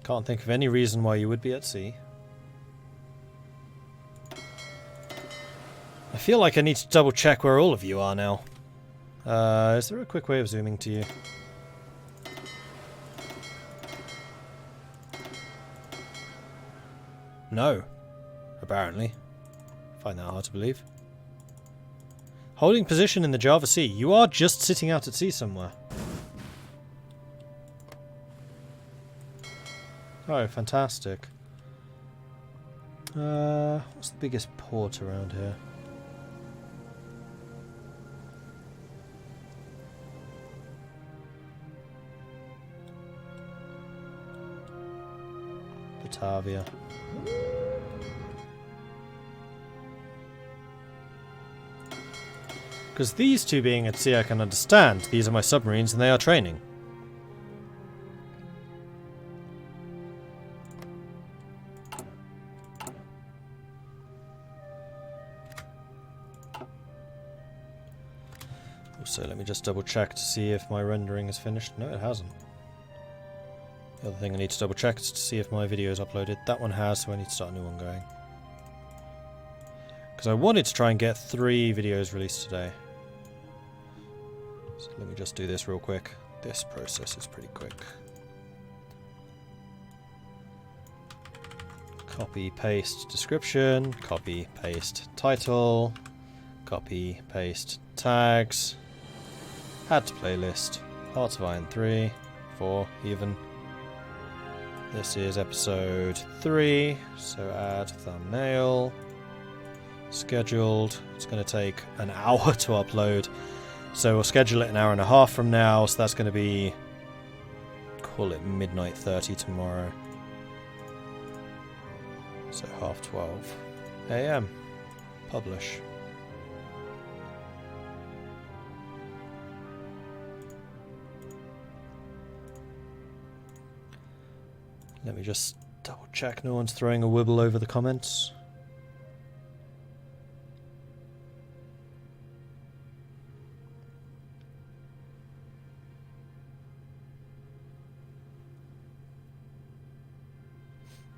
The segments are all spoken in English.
Can't think of any reason why you would be at sea. I feel like I need to double check where all of you are now. Is there a quick way of zooming to you? No. Apparently. I find that hard to believe. Holding position in the Java Sea. You are just sitting out at sea somewhere. Oh, fantastic. What's the biggest port around here? Batavia. Because these two being at sea I can understand. These are my submarines and they are training. So let me just double check to see if my rendering is finished. No, it hasn't. The other thing I need to double check is to see if my video is uploaded. That one has, so I need to start a new one going. Because I wanted to try and get 3 videos released today. So let me just do this real quick. This process is pretty quick. Copy, paste description, copy, paste title, copy, paste tags. Add to playlist. Hearts of Iron 3, 4 even. This is episode 3, so add thumbnail. Scheduled. It's going to take an hour to upload. So we'll schedule it an hour and a half from now, so that's going to be, call it midnight 30 tomorrow. So 12:30 AM. Publish. Let me just double check no one's throwing a wibble over the comments.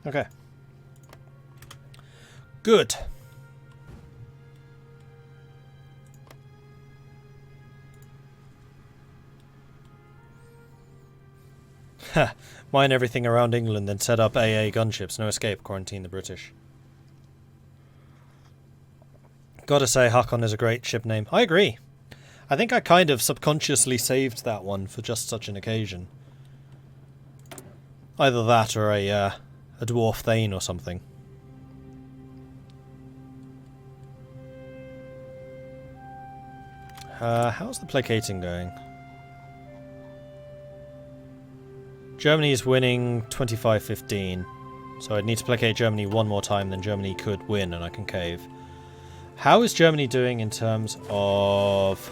Okay. Good. Ha. Mine everything around England, then set up AA gunships. No escape. Quarantine the British. Gotta say, Hakon is a great ship name. I agree. I think I kind of subconsciously saved that one for just such an occasion. Either that or a dwarf thane or something. How's the placating going? Germany is winning 25-15, so I'd need to placate Germany one more time, then Germany could win and I can cave. How is Germany doing in terms of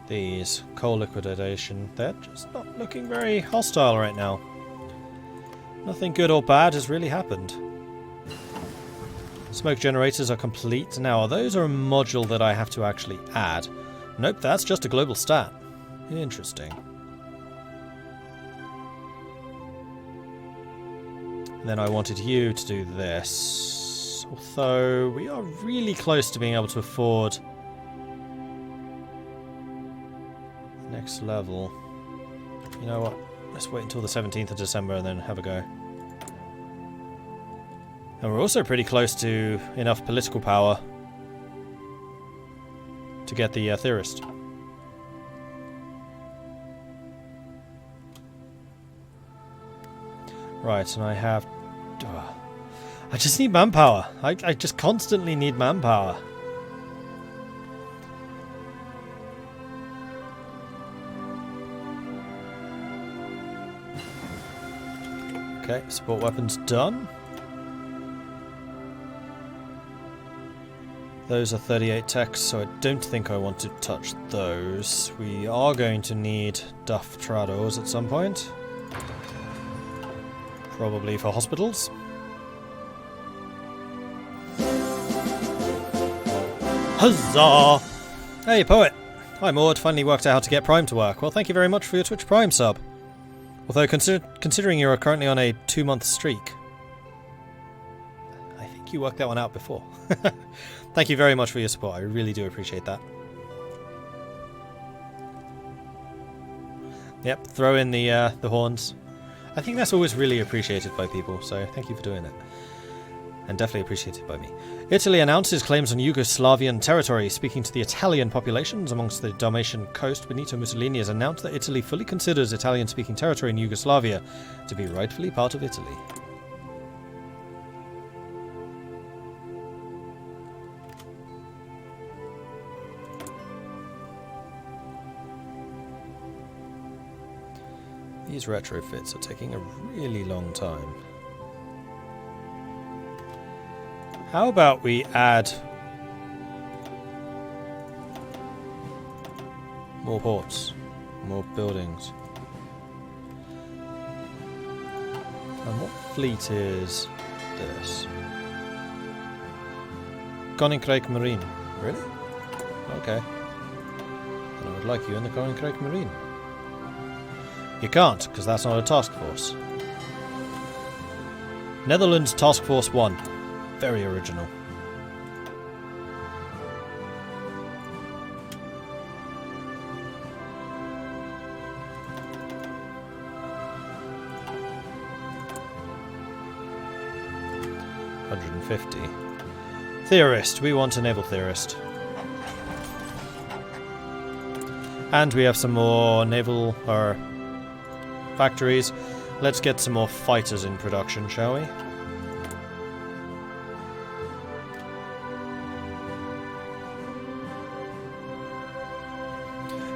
these coal liquidation? They're just not looking very hostile right now. Nothing good or bad has really happened. Smoke generators are complete. Now, are those a module that I have to actually add? Nope, that's just a global stat. Interesting. And then I wanted you to do this. Although we are really close to being able to afford the next level. You know what? Let's wait until the 17th of December and then have a go. And we're also pretty close to enough political power to get the theorist. Right, and I have... I just need manpower. I just constantly need manpower. Okay, support weapons done. Those are 38 techs, so I don't think I want to touch those. We are going to need Duff Trados at some point. Probably for hospitals. Huzzah! Hey, Poet! Hi, Mord. Finally worked out how to get Prime to work. Well, thank you very much for your Twitch Prime sub. Although, considering you are currently on a 2-month streak, I think you worked that one out before. Thank you very much for your support. I really do appreciate that. Yep, throw in the horns. I think that's always really appreciated by people, so thank you for doing it. And definitely appreciated by me. Italy announces claims on Yugoslavian territory. Speaking to the Italian populations amongst the Dalmatian coast, Benito Mussolini has announced that Italy fully considers Italian-speaking territory in Yugoslavia to be rightfully part of Italy. These retrofits are taking a really long time. How about we add more ports, more buildings? And what fleet is this? Koninkrijk Marine. Really? Okay. Then I would like you in the Koninkrijk Marine. You can't, because that's not a task force. Netherlands Task Force 1. Very original. $150. Theorist. We want a naval theorist. And we have some more naval factories. Let's get some more fighters in production, shall we?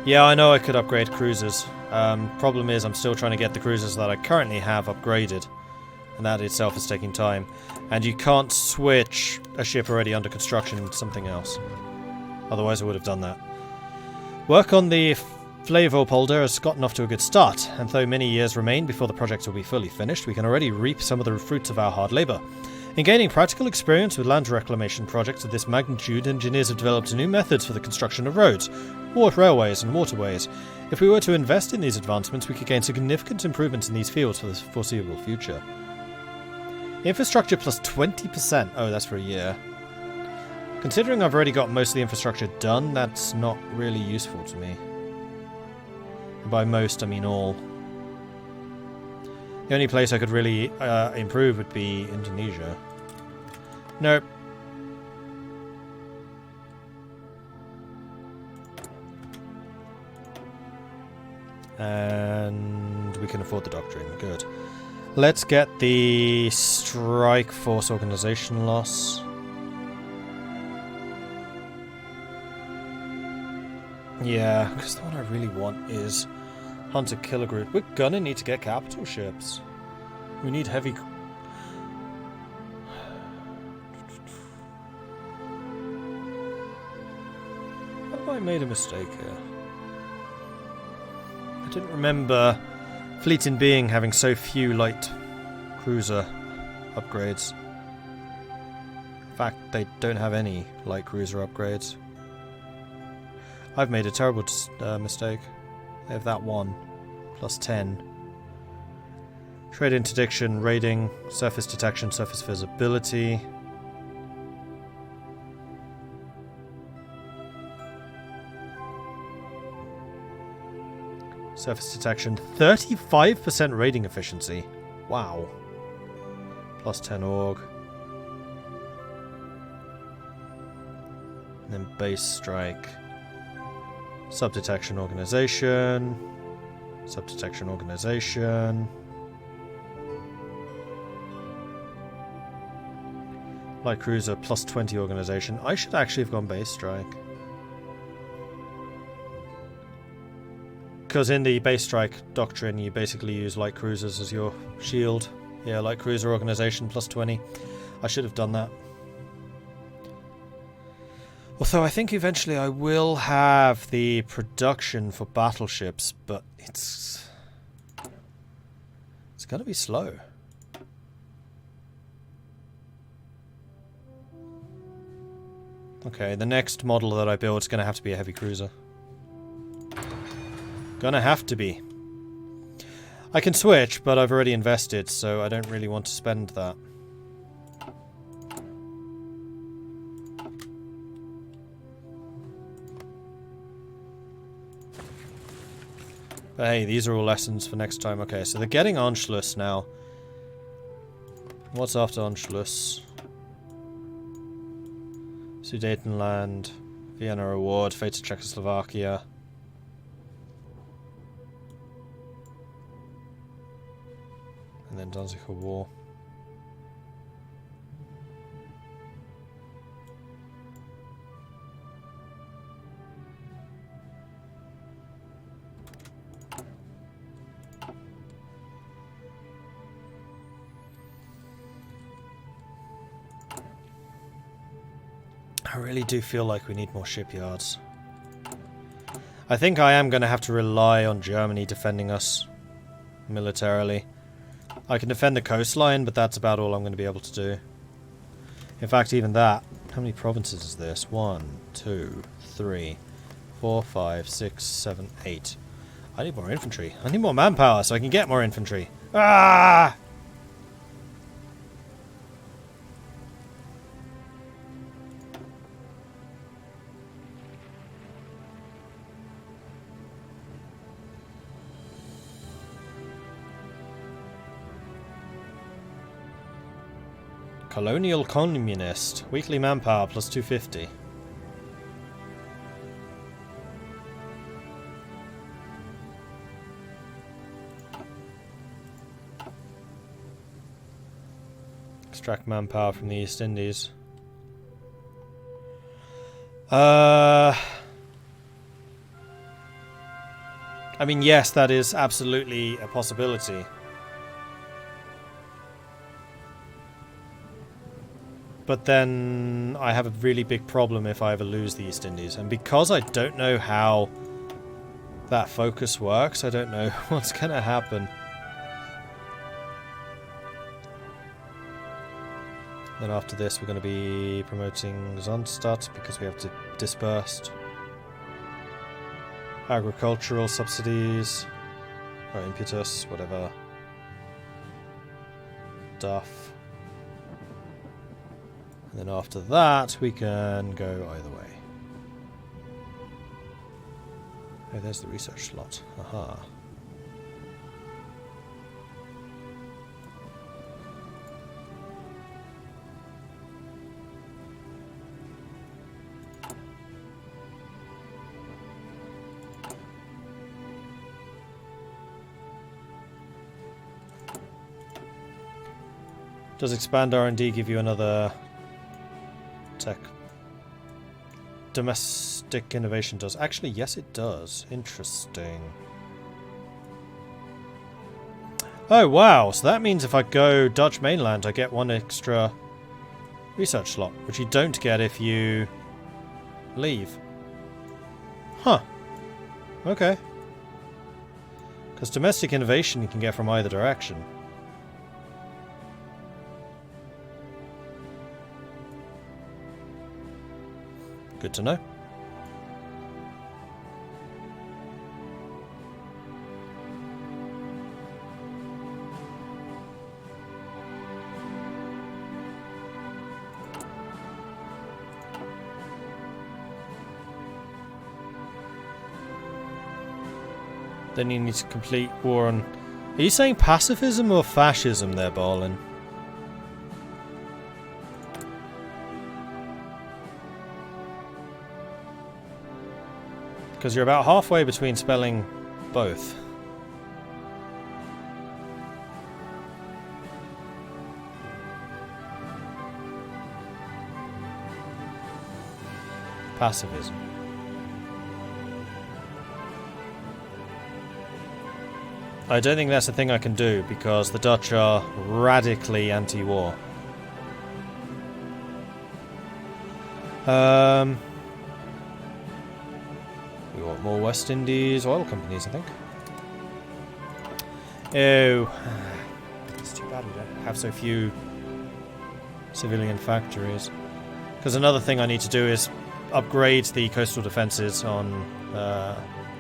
Yeah, I know I could upgrade cruisers. Problem is I'm still trying to get the cruisers that I currently have upgraded. And that itself is taking time. And you can't switch a ship already under construction to something else. Otherwise I would have done that. Work on the Flavopolder has gotten off to a good start, and though many years remain before the project will be fully finished, we can already reap some of the fruits of our hard labour. In gaining practical experience with land reclamation projects of this magnitude, engineers have developed new methods for the construction of roads, railways and waterways. If we were to invest in these advancements, we could gain significant improvements in these fields for the foreseeable future. Infrastructure plus 20%. Oh, that's for a year. Considering I've already got most of the infrastructure done, that's not really useful to me. By most, I mean all. The only place I could really improve would be Indonesia. Nope. And we can afford the doctrine. Good. Let's get the strike force organization loss. Yeah, because the one I really want is Hunter Killer Group. We're gonna need to get capital ships. We need heavy... Have I made a mistake here? I didn't remember Fleet in Being having so few light cruiser upgrades. In fact, they don't have any light cruiser upgrades. I've made a terrible mistake. They have that one. Plus 10. Trade interdiction, raiding, surface detection, surface visibility. Surface detection, 35% raiding efficiency. Wow. Plus 10 org. And then base strike. Subdetection organization. Subdetection organization. Light cruiser plus 20 organization. I should actually have gone base strike. Because in the base strike doctrine you basically use light cruisers as your shield. Yeah, light cruiser organization plus 20. I should have done that. Although I think eventually I will have the production for battleships, but it's going to be slow. Okay, the next model that I build is going to have to be a heavy cruiser. Gonna have to be. I can switch, but I've already invested, so I don't really want to spend that. But hey, these are all lessons for next time. Okay, so they're getting Anschluss now. What's after Anschluss? Sudetenland, Vienna Award, Fate of Czechoslovakia. And then Danziger War. I really do feel like we need more shipyards. I think I am going to have to rely on Germany defending us militarily. I can defend the coastline, but that's about all I'm going to be able to do. In fact, even that. How many provinces is this? 1, 2, 3, 4, 5, 6, 7, 8. I need more infantry. I need more manpower so I can get more infantry. Ah! Colonial Communist. Weekly manpower plus 250. Extract manpower from the East Indies. I mean, yes, that is absolutely a possibility. But then I have a really big problem if I ever lose the East Indies. And because I don't know how that focus works, I don't know what's going to happen. Then after this we're going to be promoting Zondstadt because we have to dispersed. Agricultural subsidies. Or impetus, whatever. Duff. And then after that, we can go either way. Oh, there's the research slot. Aha. Does expand R&D give you another tech? Domestic innovation does. Actually, yes it does. Interesting. Oh wow, so that means if I go Dutch mainland I get one extra research slot, which you don't get if you leave. Huh. Okay. Because domestic innovation you can get from either direction. Good to know. Then you need to complete war on... Are you saying pacifism or fascism there, Barlin? Because you're about halfway between spelling both. Pacifism. I don't think that's a thing I can do because the Dutch are radically anti-war. We want more West Indies oil companies, I think. Oh, it's too bad we don't have so few civilian factories. Because another thing I need to do is upgrade the coastal defences on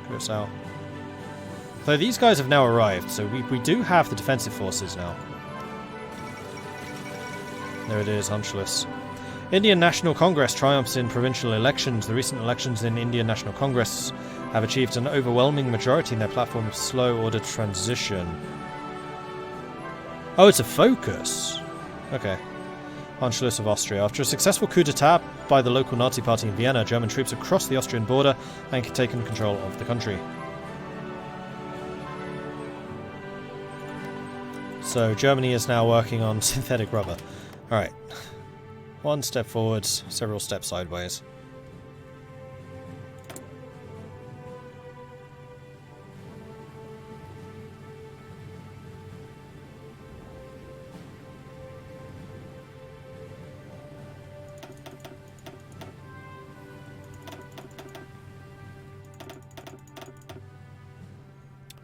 Curaçao. Though these guys have now arrived, so we do have the defensive forces now. There it is, Hunchless. Indian National Congress triumphs in provincial elections. The recent elections in Indian National Congress have achieved an overwhelming majority in their platform of slow order transition. Oh, it's a focus. Okay. Anschluss of Austria. After a successful coup d'etat by the local Nazi party in Vienna, German troops have crossed the Austrian border and taken control of the country. So Germany is now working on synthetic rubber. Alright. One step forwards, several steps sideways.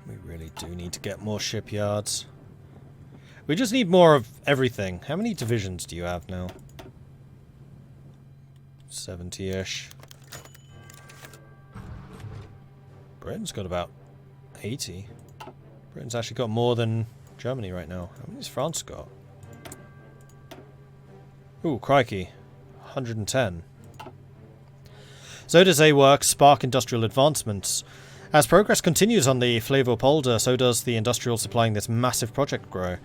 We really do need to get more shipyards. We just need more of everything. How many divisions do you have now? 70-ish. Britain's got about 80. Britain's actually got more than Germany right now. How many's France got? Ooh, crikey. 110. So does A-Work spark industrial advancements. As progress continues on the Flevo-Polder, so does the industrial supplying this massive project grow.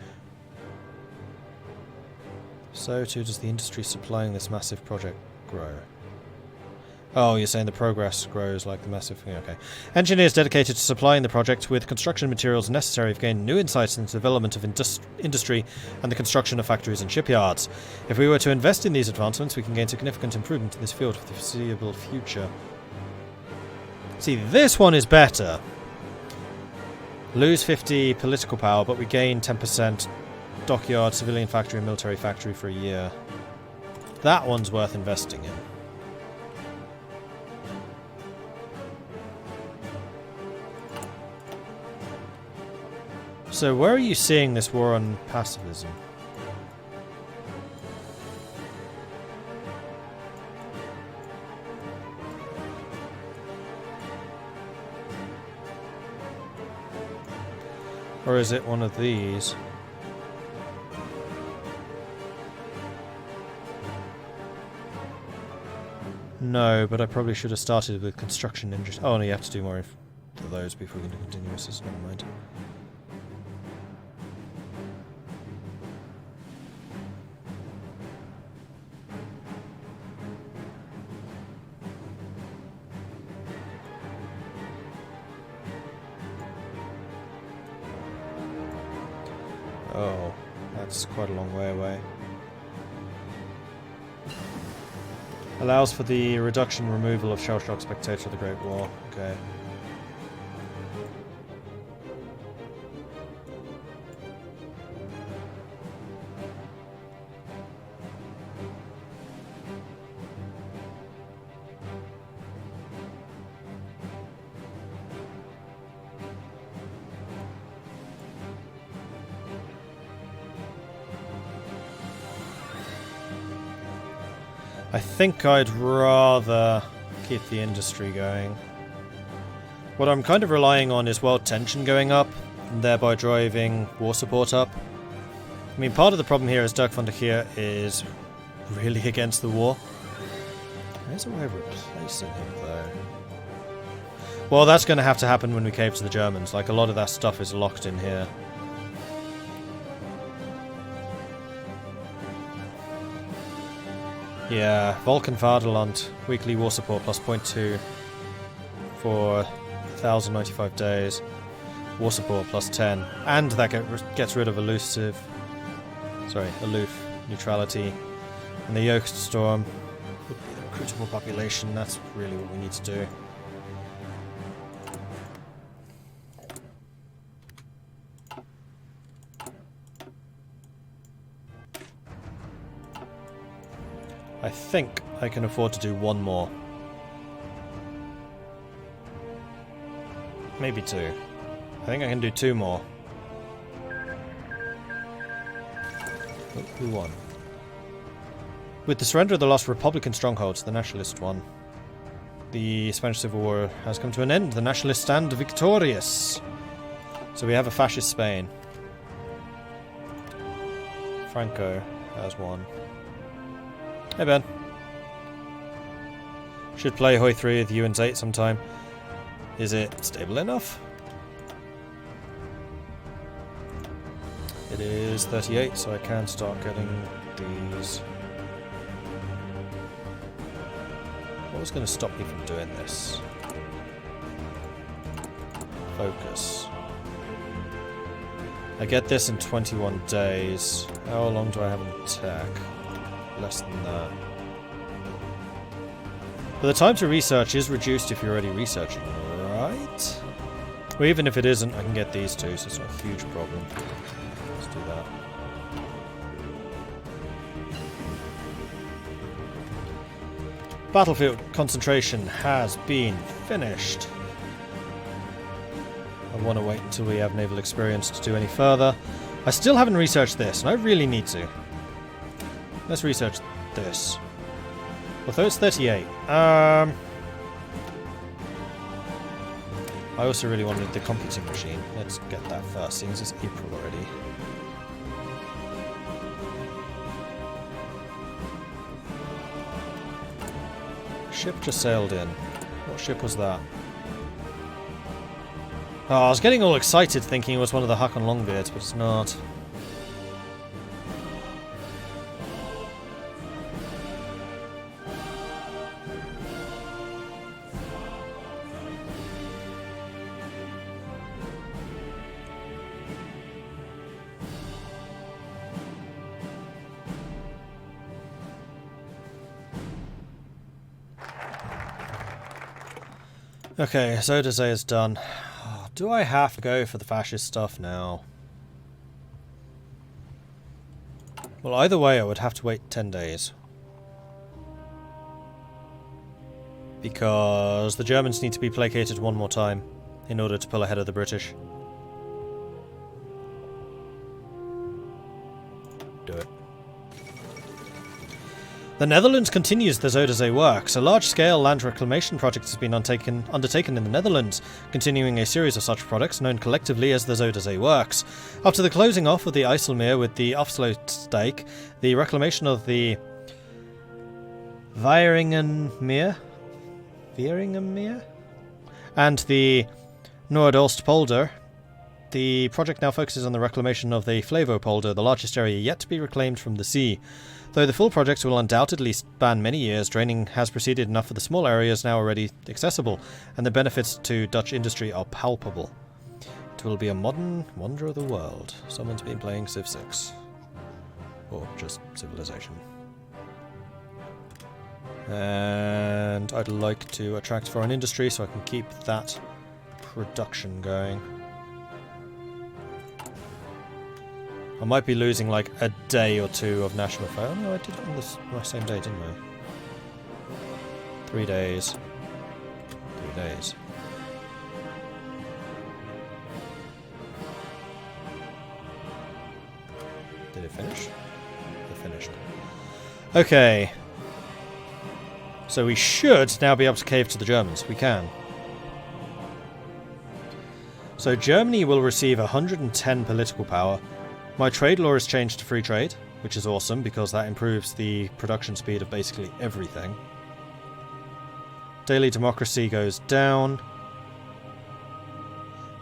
So too does the industry supplying this massive project grow. Oh, you're saying the progress grows like the massive... Yeah, okay. Engineers dedicated to supplying the project with construction materials necessary have gained new insights into the development of industry and the construction of factories and shipyards. If we were to invest in these advancements, we can gain significant improvement in this field for the foreseeable future. See, this one is better. Lose 50 political power, but we gain 10% dockyard, civilian factory, and military factory for a year. That one's worth investing in. So where are you seeing this war on pacifism? Or is it one of these? No, but I probably should have started with construction industry. Oh no, you have to do more of those before we can do continuous, never mind. Oh, that's quite a long way away. Allows for the reduction and removal of shell shock spectator of the Great War. Okay. I think I'd rather keep the industry going. What I'm kind of relying on is world tension going up, and thereby driving war support up. I mean, part of the problem here is Dirk von der Heer is really against the war. There's a way of replacing him, though. Well, that's going to have to happen when we cave to the Germans. Like, a lot of that stuff is locked in here. Yeah, Vulcan Vaterland, weekly war support plus 0.2 for 1,095 days. War support plus 10. And that gets rid of aloof neutrality. And the Yoked Storm would be the recruitable population. That's really what we need to do. I think I can afford to do one more. Maybe two. I think I can do two more. Who won? With the surrender of the lost Republican strongholds, the Nationalist won. The Spanish Civil War has come to an end. The Nationalists stand victorious. So we have a fascist Spain. Franco has one. Hey Ben. Should play Hoi 3 with Ewan's 8 sometime. Is it stable enough? It is 38, so I can start getting these. What was going to stop me from doing this? Focus. I get this in 21 days. How long do I have in tech? Less than that. But the time to research is reduced if you're already researching, right? Well, even if it isn't, I can get these two, so it's not a huge problem. Let's do that. Battlefield concentration has been finished. I want to wait until we have naval experience to do any further. I still haven't researched this, and I really need to. Let's research this. Although it's 38. I also really wanted the computing machine. Let's get that first, seeing as it's April already. Ship just sailed in. What ship was that? Oh, I was getting all excited thinking it was one of the Hakon Longbeards, but it's not. Okay, Zodazay is done. Oh, do I have to go for the fascist stuff now? Well, either way, I would have to wait 10 days. Because the Germans need to be placated one more time in order to pull ahead of the British. Do it. The Netherlands continues the Zodazay works. A large-scale land reclamation project has been undertaken in the Netherlands, continuing a series of such projects known collectively as the Zodazay works. After the closing off of the IJsselmeer with the Afsluitdijk, the reclamation of the Wieringenmeer and the Noordoostpolder, the project now focuses on the reclamation of the Flevopolder, the largest area yet to be reclaimed from the sea. Though the full project will undoubtedly span many years, draining has proceeded enough for the small areas now already accessible, and the benefits to Dutch industry are palpable. It will be a modern wonder of the world. Someone's been playing Civ 6. Or just Civilization. And I'd like to attract foreign industry so I can keep that production going. I might be losing like a day or two of national fair. Oh, no, I did it on the same day, didn't I? 3 days. 3 days. Did it finish? It finished. Okay. So we should now be able to cave to the Germans. We can. So Germany will receive 110 political power. My trade law is changed to free trade, which is awesome because that improves the production speed of basically everything. Daily democracy goes down.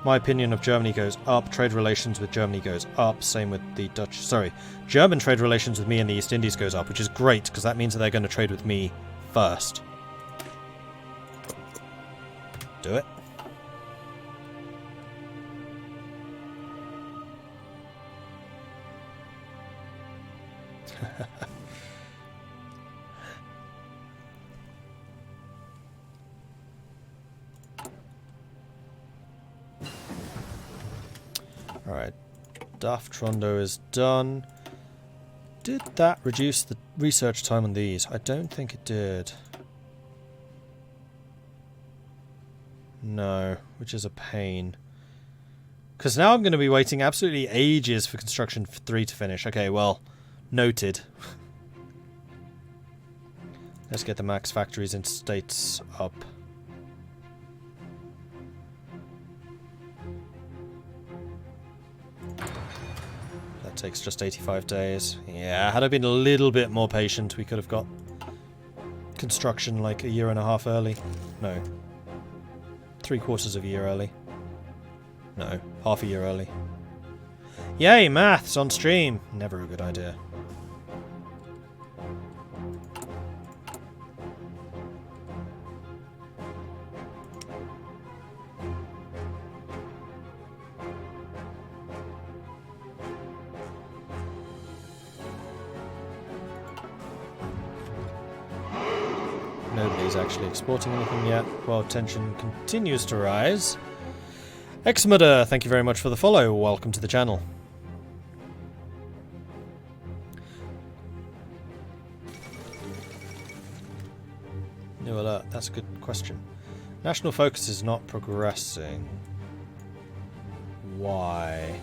My opinion of Germany goes up. Trade relations with Germany goes up. Same with the Dutch. Sorry. German trade relations with me and the East Indies goes up, which is great because that means that they're going to trade with me first. Do it. Alright, Daft Trondo is done. Did that reduce the research time on these? I don't think it did. No, which is a pain. Because now I'm going to be waiting absolutely ages for Construction 3 to finish. Okay, well, noted. Let's get the max factories in states up. Takes just 85 days. Yeah, had I been a little bit more patient, we could have got construction like a year and a half early. No. 3/4 of a year early. No, half a year early. Yay, maths on stream! Never a good idea. Nobody's actually exporting anything yet, while tension continues to rise. Exmoder, thank you very much for the follow. Welcome to the channel. New alert, that's a good question. National focus is not progressing. Why?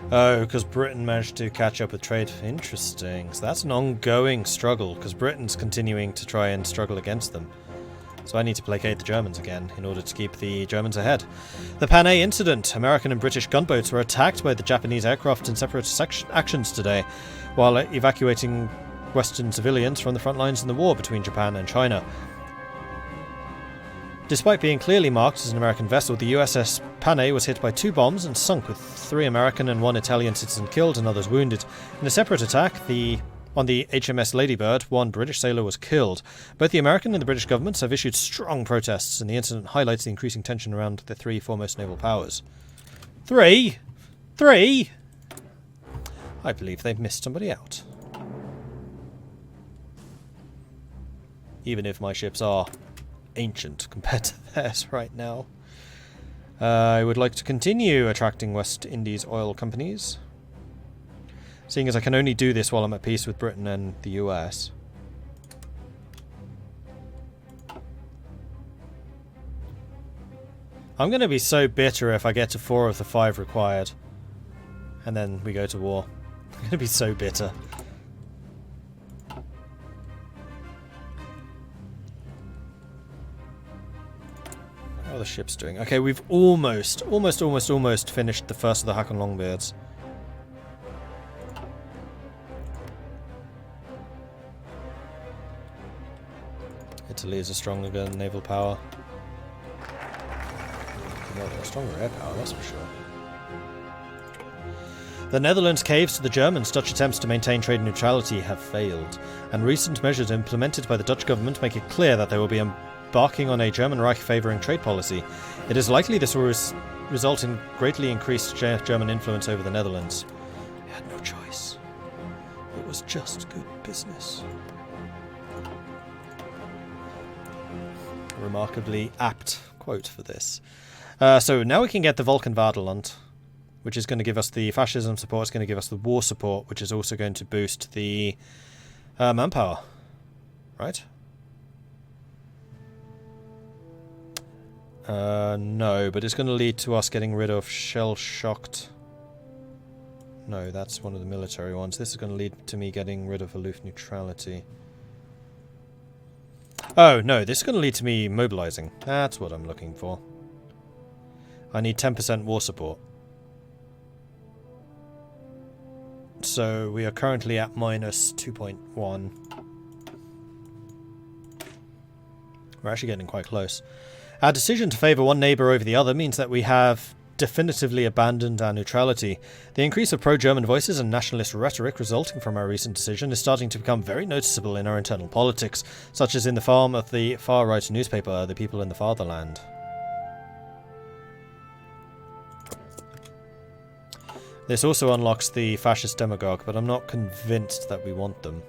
Oh, because Britain managed to catch up with trade. Interesting. So that's an ongoing struggle, because Britain's continuing to try and struggle against them. So I need to placate the Germans again, in order to keep the Germans ahead. The Panay incident. American and British gunboats were attacked by the Japanese aircraft in separate actions today, while evacuating Western civilians from the front lines in the war between Japan and China. Despite being clearly marked as an American vessel, the USS Panay was hit by 2 bombs and sunk, with 3 American and 1 Italian citizen killed and others wounded. In a separate attack, on the HMS Ladybird, 1 British sailor was killed. Both the American and the British governments have issued strong protests, and the incident highlights the increasing tension around the 3 foremost naval powers. 3? 3? I believe they've missed somebody out. Even if my ships are ancient compared to theirs right now. I would like to continue attracting West Indies oil companies, seeing as I can only do this while I'm at peace with Britain and the US. I'm going to be so bitter if I get to 4 of the 5 required and then we go to war. I'm going to be so bitter. How are the ships doing? Okay, we've almost finished the first of the Hakon Longbeards. Italy is a stronger naval power. Well, they're a stronger air power, that's for sure. The Netherlands caves to the Germans. Dutch attempts to maintain trade neutrality have failed, and recent measures implemented by the Dutch government make it clear that they will be embarking on a German Reich favouring trade policy. It is likely this will result in greatly increased German influence over the Netherlands. We had no choice. It was just good business. A remarkably apt quote for this. So now we can get the Vulcan Vaderland, which is going to give us the fascism support, it's going to give us the war support, which is also going to boost the manpower. Right? No, but it's going to lead to us getting rid of shell-shocked. No, that's one of the military ones. This is going to lead to me getting rid of aloof neutrality. Oh, no, this is going to lead to me mobilizing. That's what I'm looking for. I need 10% war support. So we are currently at minus 2.1. We're actually getting quite close. Our decision to favour one neighbour over the other means that we have definitively abandoned our neutrality. The increase of pro-German voices and nationalist rhetoric resulting from our recent decision is starting to become very noticeable in our internal politics, such as in the farm of the far-right newspaper, The People in the Fatherland. This also unlocks the fascist demagogue, but I'm not convinced that we want them.